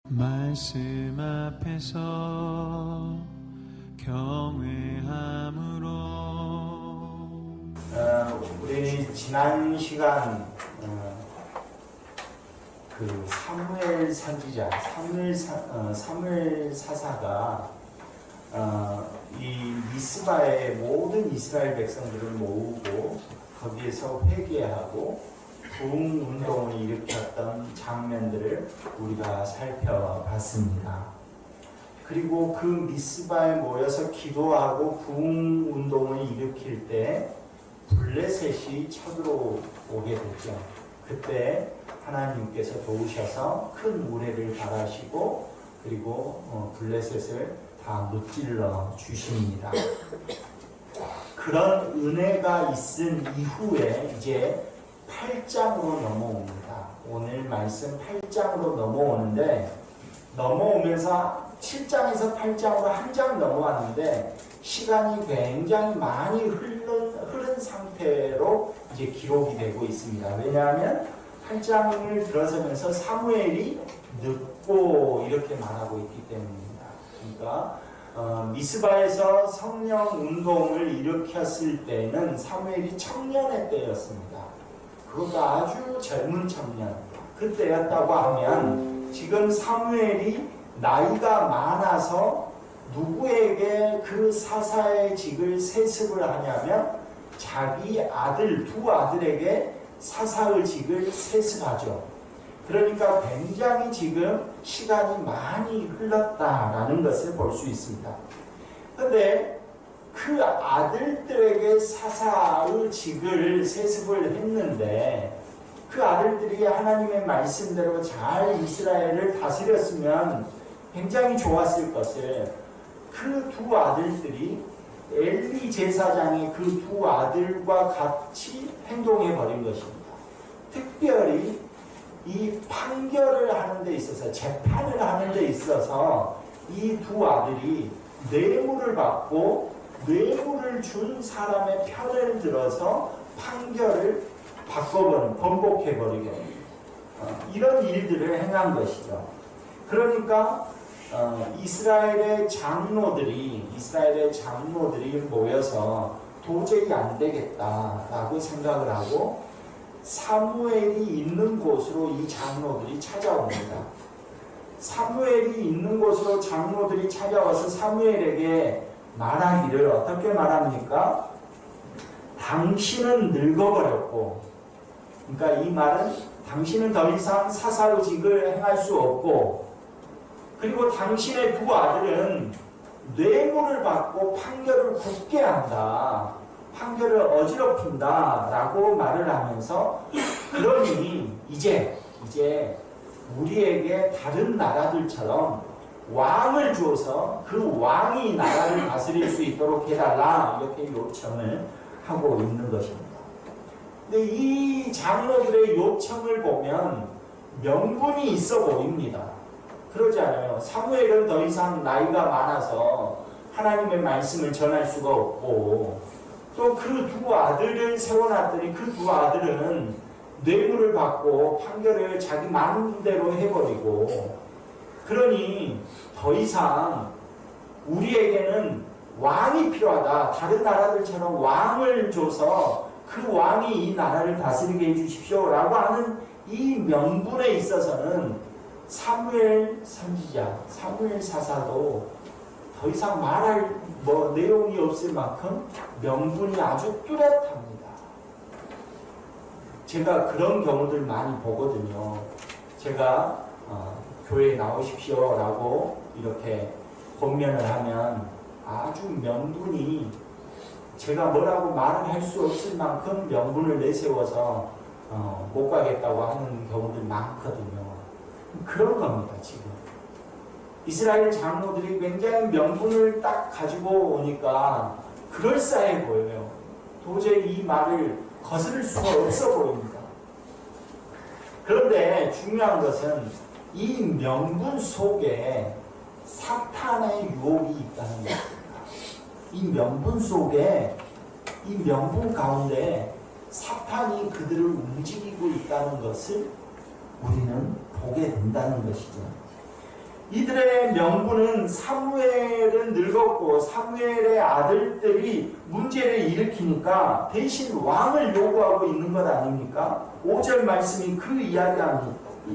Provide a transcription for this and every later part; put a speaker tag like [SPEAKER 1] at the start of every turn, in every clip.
[SPEAKER 1] 말씀 앞에서 경외함으로.
[SPEAKER 2] 우리 지난 시간 그 사무엘 선지자, 사무엘 사사가 이 미스바의 모든 이스라엘 백성들을 모으고 거기에서 회개하고 부흥운동을 일으켰던 장면들을 우리가 살펴봤습니다. 그리고 그 미스바에 모여서 기도하고 부흥운동을 일으킬 때 블레셋이 쳐들어오게 되죠. 그때 하나님께서 도우셔서 큰 우레를 발하시고 그리고 블레셋을 다 무찔러 주십니다. 그런 은혜가 있은 이후에 이제 8장으로 넘어옵니다. 오늘 말씀 8장으로 넘어오는데, 넘어오면서 7장에서 8장으로 한 장 넘어왔는데 시간이 굉장히 많이 흐른 상태로 이제 기록이 되고 있습니다. 왜냐하면 8장을 들어서면서 사무엘이 늦고 이렇게 말하고 있기 때문입니다. 그러니까 미스바에서 성령 운동을 일으켰을 때는 사무엘이 청년의 때였습니다. 그것도 아주 젊은 청년, 그때였다고 하면 지금 사무엘이 나이가 많아서 누구에게 그 사사의 직을 세습을 하냐면 자기 아들, 두 아들에게 사사의 직을 세습하죠. 그러니까 굉장히 지금 시간이 많이 흘렀다라는 것을 볼 수 있습니다. 그런데 그 아들들에게 사사의 직을 세습을 했는데 그 아들들이 하나님의 말씀대로 잘 이스라엘을 다스렸으면 굉장히 좋았을 것을 그 두 아들들이 엘리 제사장의 그 두 아들과 같이 행동해 버린 것입니다. 특별히 이 판결을 하는 데 있어서, 재판을 하는 데 있어서 이 두 아들이 뇌물을 받고 뇌물을 준 사람의 편을 들어서 판결을 바꿔버린, 번복해버리게 이런 일들을 행한 것이죠. 그러니까 이스라엘의 장로들이 모여서 도저히 안 되겠다라고 생각을 하고 사무엘이 있는 곳으로 이 장로들이 찾아옵니다. 사무엘이 있는 곳으로 장로들이 찾아와서 사무엘에게 말하기를 어떻게 말합니까? 당신은 늙어버렸고, 그러니까 이 말은 당신은 더 이상 사사의 직을 행할 수 없고, 그리고 당신의 두 아들은 뇌물을 받고 판결을 굳게 한다, 판결을 어지럽힌다 라고 말을 하면서, 그러니 이제 우리에게 다른 나라들처럼 왕을 줘서 그 왕이 나라를 다스릴 수 있도록 해달라, 이렇게 요청을 하고 있는 것입니다. 근데 이 장로들의 요청을 보면 명분이 있어 보입니다. 그러지 않아요. 사무엘은 더 이상 나이가 많아서 하나님의 말씀을 전할 수가 없고, 또 그 두 아들을 세워놨더니 그 두 아들은 뇌물을 받고 판결을 자기 마음대로 해버리고, 그러니 더 이상 우리에게는 왕이 필요하다. 다른 나라들처럼 왕을 줘서 그 왕이 이 나라를 다스리게 해주십시오 라고 하는 이 명분에 있어서는 사무엘 선지자, 사무엘 사사도 더 이상 말할 내용이 없을 만큼 명분이 아주 뚜렷합니다. 제가 그런 경우들 많이 보거든요. 제가 교회에 나오십시오 라고 이렇게 권면을 하면 아주 명분이, 제가 뭐라고 말을 할 수 없을 만큼 명분을 내세워서 못 가겠다고 하는 경우들 많거든요. 그런 겁니다. 지금 이스라엘 장로들이 굉장히 명분을 딱 가지고 오니까 그럴싸해 보여요. 도저히 이 말을 거스를 수가 없어 보입니다. 그런데 중요한 것은 이 명분 속에 사탄의 유혹이 있다는 것입니다. 이 명분 속에, 이 명분 가운데 사탄이 그들을 움직이고 있다는 것을 우리는 보게 된다는 것이죠. 이들의 명분은 사무엘은 늙었고 사무엘의 아들들이 문제를 일으키니까 대신 왕을 요구하고 있는 것 아닙니까? 5절 말씀이 그 이야기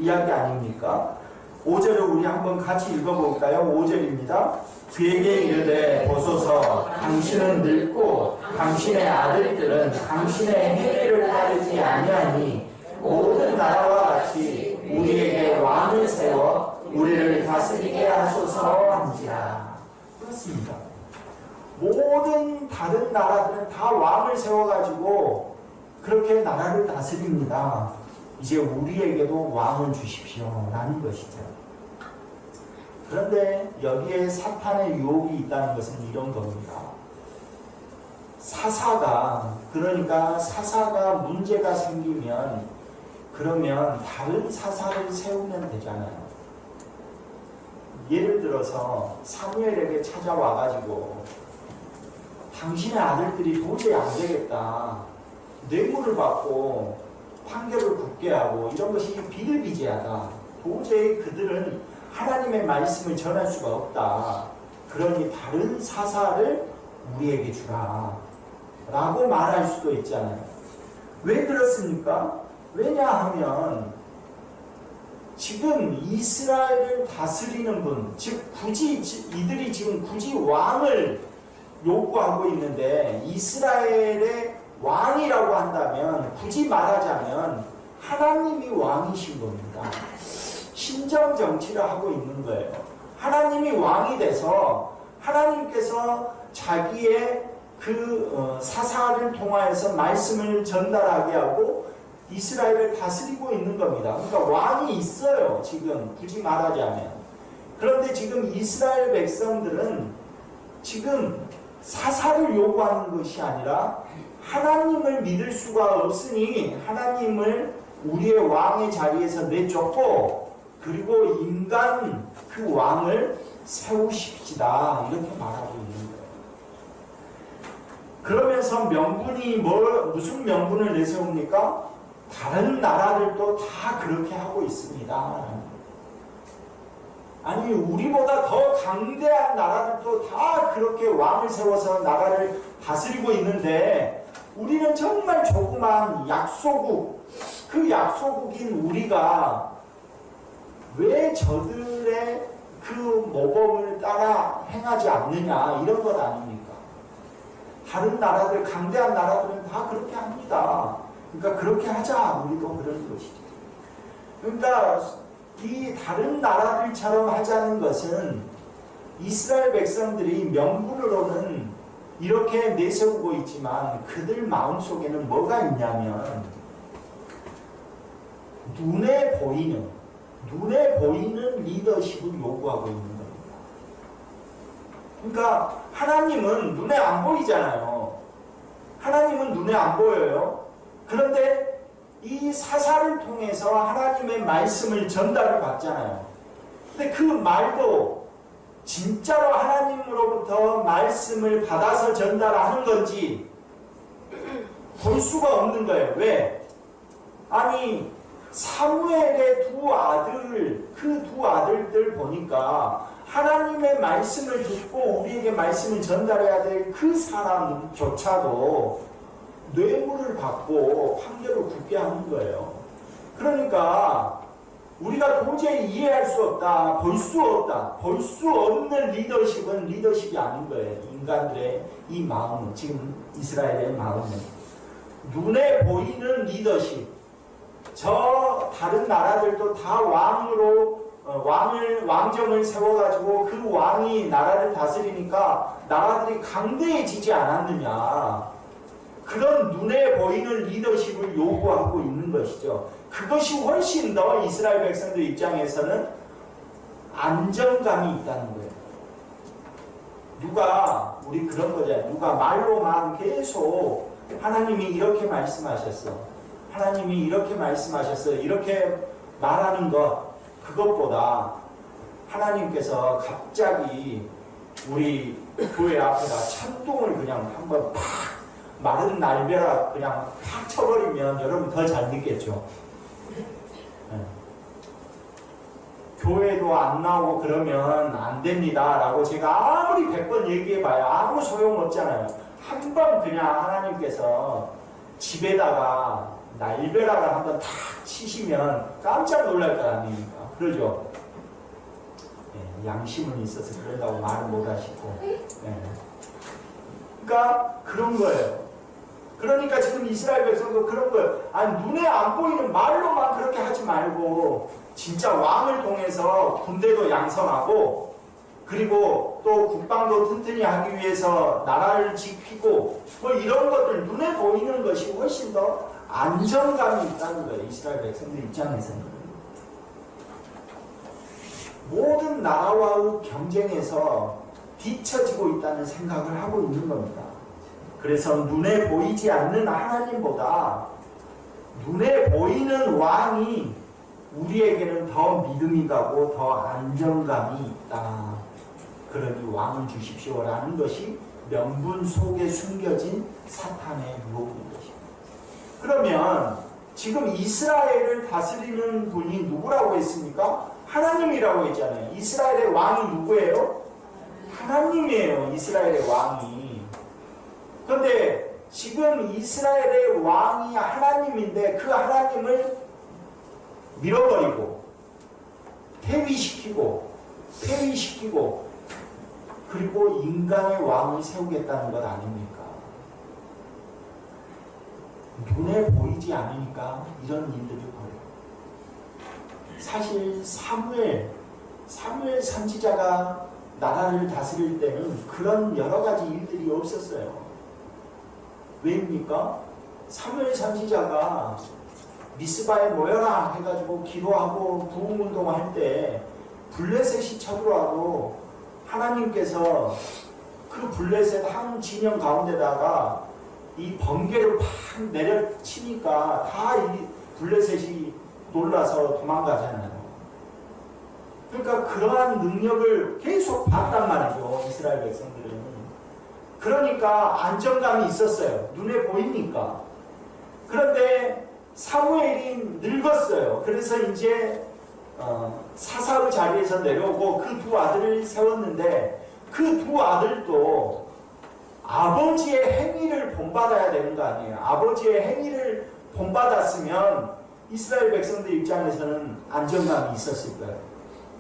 [SPEAKER 2] 아닙니까? 5절을 우리 한번 같이 읽어볼까요? 5절입니다. 그에게 이르되 보소서 당신은 늙고 당신의 아들들은 당신의 행위를 따르지 아니하니 모든 나라와 같이 우리에게 왕을 세워 우리를 다스리게 하소서 한지라. 그렇습니다. 모든 다른 나라들은 다 왕을 세워가지고 그렇게 나라를 다스립니다. 이제 우리에게도 왕을 주십시오 라는 것이죠. 그런데 여기에 사탄의 유혹이 있다는 것은 이런 겁니다. 사사가 문제가 생기면 그러면 다른 사사를 세우면 되잖아요. 예를 들어서 사무엘에게 찾아와가지고 당신의 아들들이 도저히 안 되겠다. 뇌물을 받고 판결을 굳게 하고 이런 것이 비일비재하다. 도저히 그들은 하나님의 말씀을 전할 수가 없다. 그러니 다른 사사를 우리에게 주라. 라고 말할 수도 있잖아요. 왜 그렇습니까? 왜냐하면 지금 이스라엘을 다스리는 분, 즉 이들이 지금 굳이 왕을 요구하고 있는데 이스라엘의 왕이라고 한다면 굳이 말하자면 하나님이 왕이신 겁니다. 신정 정치를 하고 있는 거예요. 하나님이 왕이 돼서 하나님께서 자기의 그 사사를 통하여서 말씀을 전달하게 하고 이스라엘을 다스리고 있는 겁니다. 그러니까 왕이 있어요. 지금 굳이 말하자면. 그런데 지금 이스라엘 백성들은 지금 사사를 요구하는 것이 아니라 하나님을 믿을 수가 없으니 하나님을 우리의 왕의 자리에서 내쫓고 그리고 인간 그 왕을 세우십시다. 이렇게 말하고 있는 거예요. 그러면서 명분이 무슨 명분을 내세웁니까? 다른 나라들도 다 그렇게 하고 있습니다. 아니 우리보다 더 강대한 나라들도 다 그렇게 왕을 세워서 나라를 다스리고 있는데 우리는 정말 조그만 약소국, 그 약소국인 우리가 왜 저들의 그 모범을 따라 행하지 않느냐 이런 것 아닙니까? 다른 나라들, 강대한 나라들은 다 그렇게 합니다. 그러니까 그렇게 하자. 우리도 그런 것이죠. 그러니까 이 다른 나라들처럼 하자는 것은 이스라엘 백성들이 명분으로는 이렇게 내세우고 있지만 그들 마음속에는 뭐가 있냐면 눈에 보이는 리더십을 요구하고 있는 겁니다. 그러니까 하나님은 눈에 안 보이잖아요. 하나님은 눈에 안 보여요. 그런데 이 사사를 통해서 하나님의 말씀을 전달을 받잖아요. 근데 그 말도 진짜로 하나님으로부터 말씀을 받아서 전달하는 건지 볼 수가 없는 거예요. 왜? 아니 사무엘의 그 두 아들들 보니까 하나님의 말씀을 듣고 우리에게 말씀을 전달해야 될 그 사람조차도 뇌물을 받고 판결을 굳게 하는 거예요. 그러니까 우리가 도저히 이해할 수 없다, 볼 수 없는 리더십은 리더십이 아닌 거예요. 인간들의 이 마음은, 지금 이스라엘의 마음은 눈에 보이는 리더십. 저 다른 나라들도 다 왕정을 세워가지고 그 왕이 나라를 다스리니까 나라들이 강대해지지 않았느냐. 그런 눈에 보이는 리더십을 요구하고 있는 것이죠. 그것이 훨씬 더 이스라엘 백성들 입장에서는 안정감이 있다는 거예요. 우리 그런 거잖아요. 누가 말로만 계속 하나님이 이렇게 말씀하셨어. 하나님이 이렇게 말씀하셨어. 이렇게 말하는 그것보다 하나님께서 갑자기 우리 교회 앞에다 천둥을 그냥 한번 팍 마른 날벼락 그냥 팍 쳐버리면 여러분 더 잘 믿겠죠. 교회도 안 나오고 그러면 안 됩니다 라고 제가 아무리 100번 얘기해봐야 아무 소용없잖아요. 한 번 그냥 하나님께서 집에다가 날벼락을 한번 탁 치시면 깜짝 놀랄 거 아닙니까? 그러죠? 네, 양심은 있어서 그런다고 말을 못 하시고. 네. 그러니까 그런 거예요. 그러니까 지금 이스라엘 백성도 그런 거예요. 아니, 눈에 안 보이는 말로만 그렇게 하지 말고 진짜 왕을 통해서 군대도 양성하고 그리고 또 국방도 튼튼히 하기 위해서 나라를 지키고 뭐 이런 것들 눈에 보이는 것이 훨씬 더 안정감이 있다는 거예요. 이스라엘 백성들 입장에서는. 모든 나라와의 경쟁에서 뒤처지고 있다는 생각을 하고 있는 겁니다. 그래서 눈에 보이지 않는 하나님보다 눈에 보이는 왕이 우리에게는 더 믿음이 가고 더 안정감이 있다. 그러니 왕을 주십시오라는 것이 명분 속에 숨겨진 사탄의 유혹인 것입니다. 그러면 지금 이스라엘을 다스리는 분이 누구라고 했습니까? 하나님이라고 했잖아요. 이스라엘의 왕이 누구예요? 하나님이에요. 이스라엘의 왕이. 그런데 지금 이스라엘의 왕이 하나님인데 그 하나님을 밀어버리고 폐위시키고 그리고 인간의 왕을 세우겠다는 것 아닙니까? 눈에 보이지 않으니까 이런 일들이 벌어요. 사실 사무엘 선지자가 나라를 다스릴 때는 그런 여러 가지 일들이 없었어요. 왜입니까? 사무엘 선지자가 미스바에 모여라 해가지고 기도하고 부흥운동할 때 블레셋이 쳐들어와도 하나님께서 그 블레셋 한 진영 가운데다가 이 번개를 팍 내려치니까 다 이 블레셋이 놀라서 도망가잖아요. 그러니까 그러한 능력을 계속 봤단 말이죠. 이스라엘 백성들은. 그러니까 안정감이 있었어요. 눈에 보이니까. 그런데 사무엘이 늙었어요. 그래서 이제 사사의 자리에서 내려오고 그 두 아들을 세웠는데 그 두 아들도 아버지의 행위를 본받아야 되는 거 아니에요. 아버지의 행위를 본받았으면 이스라엘 백성들 입장에서는 안정감이 있었을 거예요.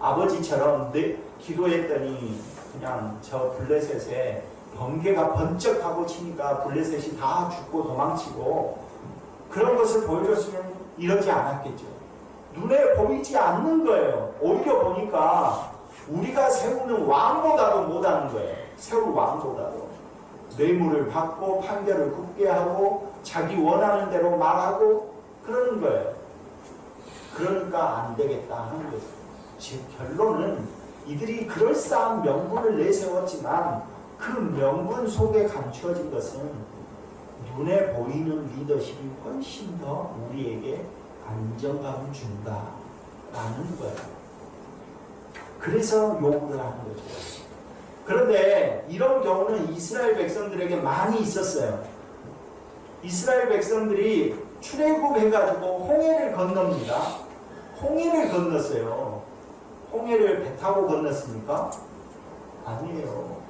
[SPEAKER 2] 아버지처럼 기도했더니 그냥 저 블레셋에 번개가 번쩍하고 치니까 블레셋이 다 죽고 도망치고 그런 것을 보여줬으면 이러지 않았겠죠. 눈에 보이지 않는 거예요. 오히려 보니까 우리가 세우는 왕보다도 못하는 거예요. 세울 왕보다도. 뇌물을 받고 판결을 굳게 하고 자기 원하는 대로 말하고 그러는 거예요. 그러니까 안 되겠다 하는 거죠. 즉 결론은 이들이 그럴싸한 명분을 내세웠지만 그 명분 속에 감추어진 것은 눈에 보이는 리더십이 훨씬 더 우리에게 안정감을 준다라는 거예요. 그래서 요구를 하는 거죠. 그런데 이런 경우는 이스라엘 백성들에게 많이 있었어요. 이스라엘 백성들이 출애굽해가지고 홍해를 건넙니다. 홍해를 건넜어요. 홍해를 배 타고 건넜습니까? 아니에요.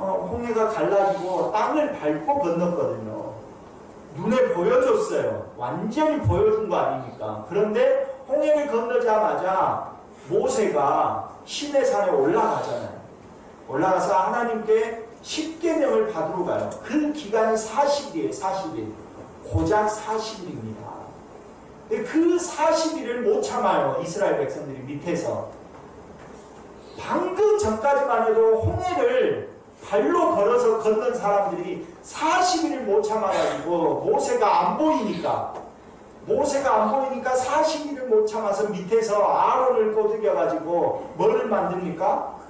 [SPEAKER 2] 홍해가 갈라지고 땅을 밟고 건넜거든요. 눈에 보여줬어요. 완전히 보여준 거 아닙니까? 그런데 홍해를 건너자마자 모세가 시내산에 올라가잖아요. 올라가서 하나님께 십계명을 받으러 가요. 그 기간이 40일이에요. 40일. 고작 40일입니다. 그 40일을 못 참아요. 이스라엘 백성들이 밑에서. 방금 전까지만 해도 홍해를 발로 걸어서 걷는 사람들이 40일을 못 참아가지고 모세가 안 보이니까 40일을 못 참아서 밑에서 아론을 꼬드겨가지고 뭐를 만듭니까?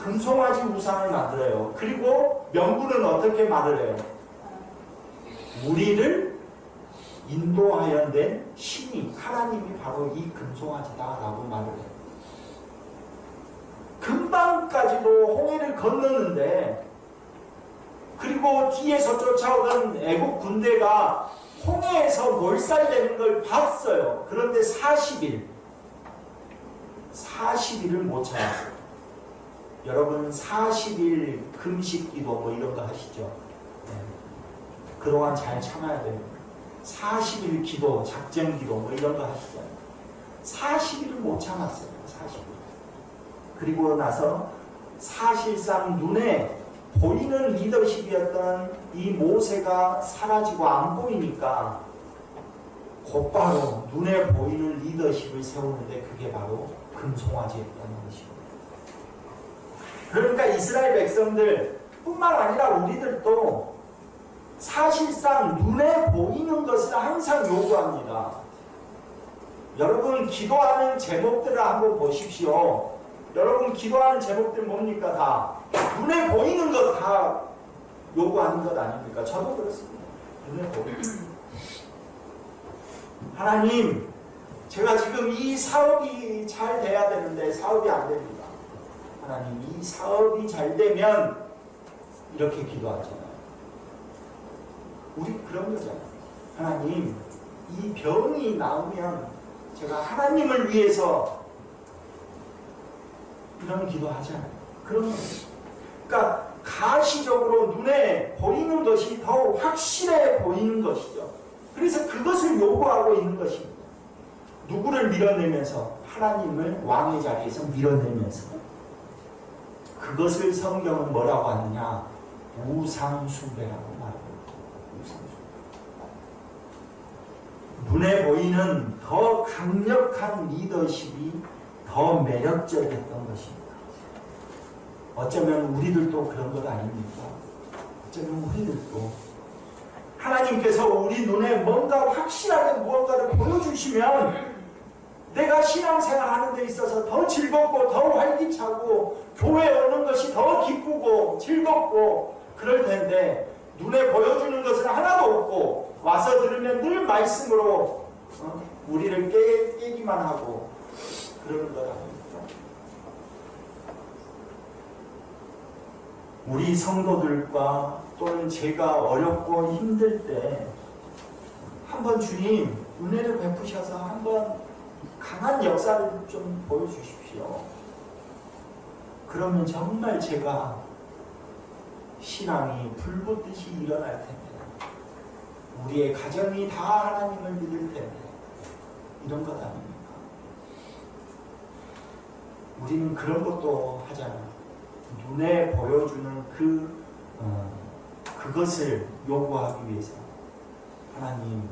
[SPEAKER 2] 금송아지 우상을 만들어요. 그리고 명분은 어떻게 말을 해요? 우리를 인도하여 낸 신이 하나님이 바로 이 금송아지다라고 말을 해요. 금방까지도 홍해를 건너는데 그리고 뒤에서 쫓아오던 애국 군대가 홍해에서 몰살되는 걸 봤어요. 그런데 40일 40일을 못 참았어요. 여러분 40일 금식 기도 뭐 이런 거 하시죠? 네. 그동안 잘 참아야 됩니다. 40일 기도, 작정 기도 뭐 이런 거 하시잖아요. 40일을 못 참았어요. 40일. 그리고 나서 사실상 눈에 보이는 리더십이었던 이 모세가 사라지고 안 보이니까 곧바로 눈에 보이는 리더십을 세우는데 그게 바로 금송아지였다는 것입니다. 그러니까 이스라엘 백성들 뿐만 아니라 우리들도 사실상 눈에 보이는 것을 항상 요구합니다. 여러분 기도하는 제목들을 한번 보십시오. 여러분 기도하는 제목들 뭡니까? 다 눈에 보이는 것 다 요구하는 것 아닙니까? 저도 그렇습니다. 눈에 보이는 하나님, 제가 지금 이 사업이 잘 돼야 되는데 사업이 안 됩니다. 하나님, 이 사업이 잘 되면 이렇게 기도하잖아요. 우리 그런 거잖아요. 하나님, 이 병이 나오면 제가 하나님을 위해서 이런 기도하잖아요. 그런 거예요. 그러니까 가시적으로 눈에 보이는 것이 더 확실해 보이는 것이죠. 그래서 그것을 요구하고 있는 것입니다. 누구를 밀어내면서? 하나님을 왕의 자리에서 밀어내면서. 그것을 성경은 뭐라고 하느냐? 우상숭배라고 말합니다. 우상숭배. 눈에 보이는 더 강력한 리더십이 더 매력적이었던 것입니다. 어쩌면 우리들도 그런 것 아닙니까? 어쩌면 우리들도 하나님께서 우리 눈에 뭔가 확실하게 무언가를 보여주시면 내가 신앙생활 하는 데 있어서 더 즐겁고 더 활기차고 교회 오는 것이 더 기쁘고 즐겁고 그럴 텐데 눈에 보여주는 것은 하나도 없고 와서 들으면 늘 말씀으로 우리를 깨기만 하고 그러는 것 아닙니까? 우리 성도들과 또는 제가 어렵고 힘들 때 한번 주님 은혜를 베푸셔서 한번 강한 역사를 좀 보여주십시오. 그러면 정말 제가 신앙이 불붙듯이 일어날 텐데 우리의 가정이 다 하나님을 믿을 텐데 이런 것 아닙니까? 우리는 그런 것도 하잖아요. 눈에 보여주는 그것을 요구하기 위해서 하나님,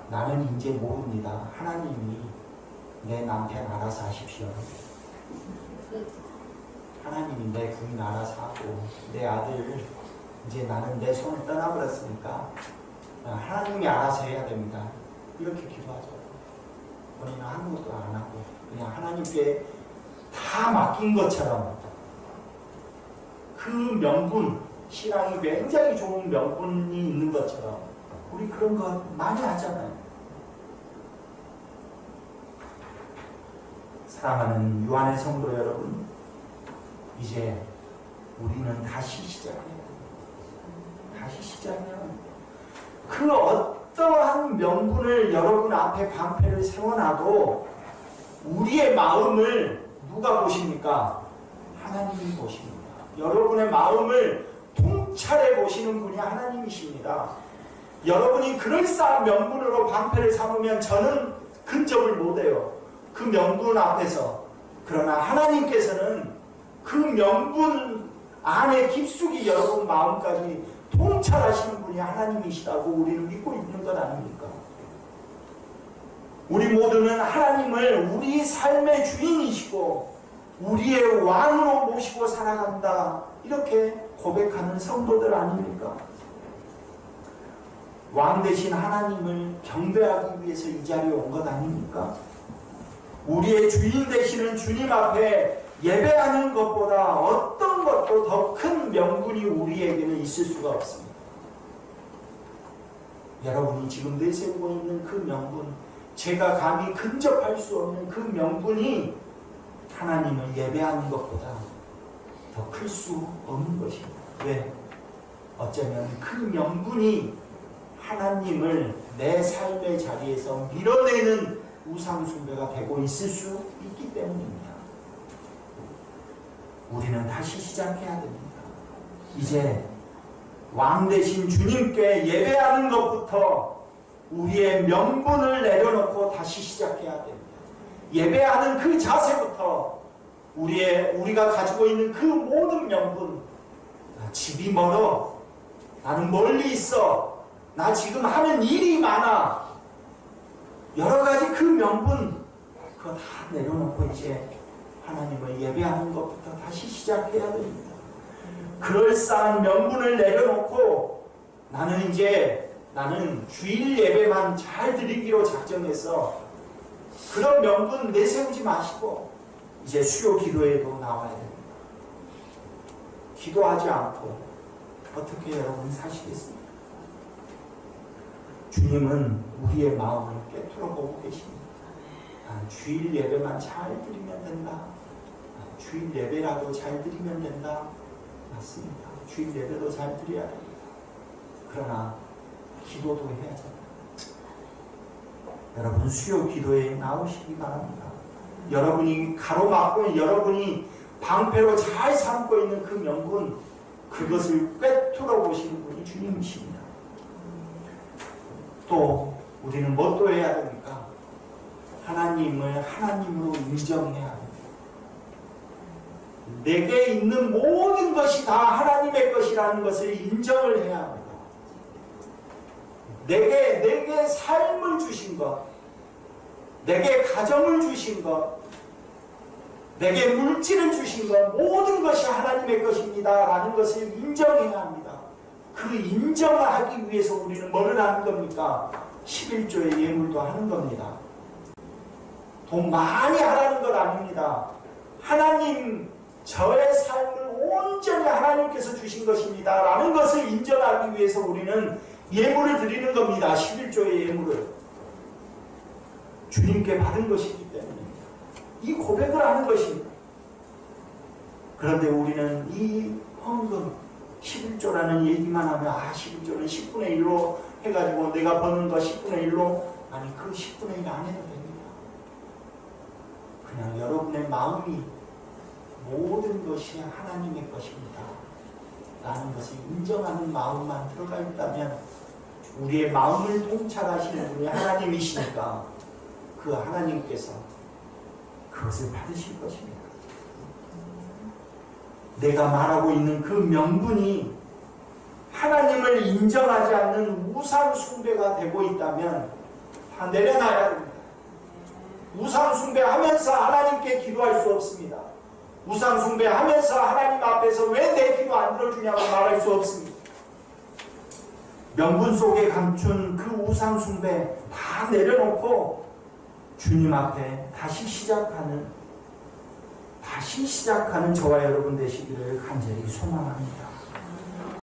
[SPEAKER 2] 나는 이제 모릅니다. 하나님이 내 남편 알아서 하십시오. 하나님이 내 부인 알아서 하고 내 아들 이제 나는 내 손을 떠나버렸으니까 하나님이 알아서 해야 됩니다. 이렇게 기도하죠. 우리는 아무것도 안 하고 그냥 하나님께 다 맡긴 것처럼 그 명분, 신앙이 굉장히 좋은 명분이 있는 것처럼 우리 그런 거 많이 하잖아요. 사랑하는 유한의 성도 여러분, 이제 우리는 다시 시작해야 돼요. 다시 시작해야 돼요. 그 어떠한 명분을 여러분 앞에 방패를 세워놔도 우리의 마음을 누가 보십니까? 하나님이 보십니다. 여러분의 마음을 통찰해 보시는 분이 하나님이십니다. 여러분이 그럴싸한 명분으로 방패를 삼으면 저는 근접을 못해요. 그 명분 앞에서. 그러나 하나님께서는 그 명분 안에 깊숙이 여러분 마음까지 통찰하시는 분이 하나님이시다고 우리는 믿고 있는 것 아닙니까? 우리 모두는 하나님을 우리 삶의 주인이시고 우리의 왕으로 모시고 살아간다 이렇게 고백하는 성도들 아닙니까? 왕 대신 하나님을 경배하기 위해서 이 자리에 온 것 아닙니까? 우리의 주인 되시는 주님 앞에 예배하는 것보다 어떤 것도 더 큰 명분이 우리에게는 있을 수가 없습니다. 여러분이 지금 내세우고 있는 그 명분, 제가 감히 근접할 수 없는 그 명분이 하나님을 예배하는 것보다 더 클 수 없는 것입니다. 왜? 어쩌면 그 명분이 하나님을 내 삶의 자리에서 밀어내는 우상숭배가 되고 있을 수 있기 때문입니다. 우리는 다시 시작해야 됩니다. 이제 왕 대신 주님께 예배하는 것부터 우리의 명분을 내려놓고 다시 시작해야 됩니다. 예배하는 그 자세부터 우리가 가지고 있는 그 모든 명분, 나 집이 멀어, 나는 멀리 있어, 나 지금 하는 일이 많아, 여러 가지 그 명분 그거 다 내려놓고 이제 하나님을 예배하는 것부터 다시 시작해야 됩니다. 그럴싸한 명분을 내려놓고 나는 주일 예배만 잘 드리기로 작정해서 그런 명분 내세우지 마시고 이제 수요 기도에도 나와야 됩니다. 기도하지 않고 어떻게 여러분 사시겠습니까? 주님은 우리의 마음을 꿰뚫어 보고 계십니다. 주일 예배만 잘 드리면 된다. 주일 예배라도 잘 드리면 된다. 맞습니다. 주일 예배도 잘 드려야 됩니다. 그러나 기도도 해야 됩니다. 여러분 수요 기도에 나오시기 바랍니다. 여러분이 가로막고 여러분이 방패로 잘 삼고 있는 그 명분, 그것을 꿰뚫어 보시는 분이 주님이십니다. 또 우리는 뭐 또 해야 됩니까? 하나님을 하나님으로 인정해야 합니다. 내게 있는 모든 것이 다 하나님의 것이라는 것을 인정을 해야 합니다. 내게 삶을 주신 것, 내게 가정을 주신 것, 내게 물질을 주신 것, 모든 것이 하나님의 것입니다 라는 것을 인정해야 합니다. 그 인정을 하기 위해서 우리는 뭐를 하는 겁니까? 11조의 예물도 하는 겁니다. 돈 많이 하라는 것 아닙니다. 하나님, 저의 삶을 온전히 하나님께서 주신 것입니다 라는 것을 인정하기 위해서 우리는 예물을 드리는 겁니다. 11조의 예물을 주님께 받은 것이기 때문입니다. 이 고백을 하는 것입니다. 그런데 우리는 이 헌금 11조라는 얘기만 하면 11조는 10분의 1로 해가지고 내가 버는 거 10분의 1로, 아니 그 10분의 1 안 해도 됩니다. 그냥 여러분의 마음이 모든 것이 하나님의 것입니다 라는 것을 인정하는 마음만 들어가 있다면, 우리의 마음을 통찰하시는 분이 하나님이시니까 그 하나님께서 그것을 받으실 것입니다. 내가 말하고 있는 그 명분이 하나님을 인정하지 않는 우상 숭배가 되고 있다면 다 내려놔야 됩니다. 우상 숭배하면서 하나님께 기도할 수 없습니다. 우상 숭배하면서 하나님 앞에서 왜 내 기도 안 들어주냐고 말할 수 없습니다. 명분 속에 감춘 그 우상 숭배 다 내려놓고 주님 앞에 다시 시작하는 저와 여러분 되시기를 간절히 소망합니다.